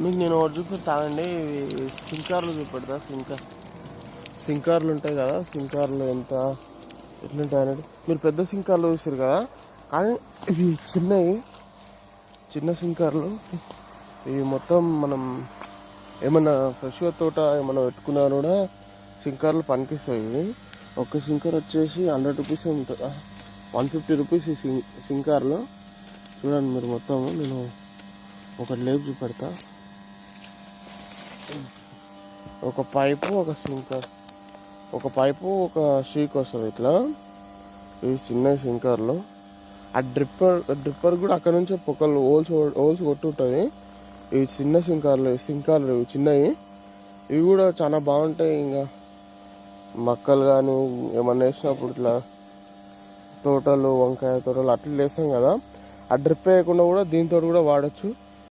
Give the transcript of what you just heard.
మీకు నేను ఒకటి చూపిస్తానండి. సింకార్లు చూపెడతా. సింకార్లు ఉంటాయి కదా, సింకార్లు ఎంత ఎట్లుంటాయి అనేది. మీరు పెద్ద సింకార్లు చూసారు కదా, కానీ ఇవి చిన్న సింకార్లు. ఇవి మొత్తం మనం ఏమన్నా ఫ్రెష్గా తోట ఏమన్నా పెట్టుకున్నా కూడా సింకార్లు పనికిస్తాయి. ఇవి ఒక్క సింకార్ వచ్చేసి 100 రూపీస్ ఉంటుంది, 150 రూపీస్ ఈ సింకార్లు. చూడండి మీరు మొత్తం. నేను ఒకటి లేపు చూపెడతా. ఒక పైపు, ఒక సింకర్, ఒక పైపు, ఒక షీక్ వస్తుంది ఇట్లా. ఇవి చిన్న సింకర్లు. ఆ డ్రిప్పర్ కూడా అక్కడ నుంచి పొక్కలు హోల్స్ కొట్టుంటుంది. ఇవి చిన్న సింకార్లు ఇవి చిన్నవి. ఇవి కూడా చాలా బాగుంటాయి. ఇంకా మొక్కలు కానీ ఏమన్నా వేసినప్పుడు ఇట్లా తోటలు, వంకాయ తోటలు అట్లా వేస్తాం కదా, ఆ డ్రిప్ వేయకుండా కూడా దీంతో కూడా వాడచ్చు.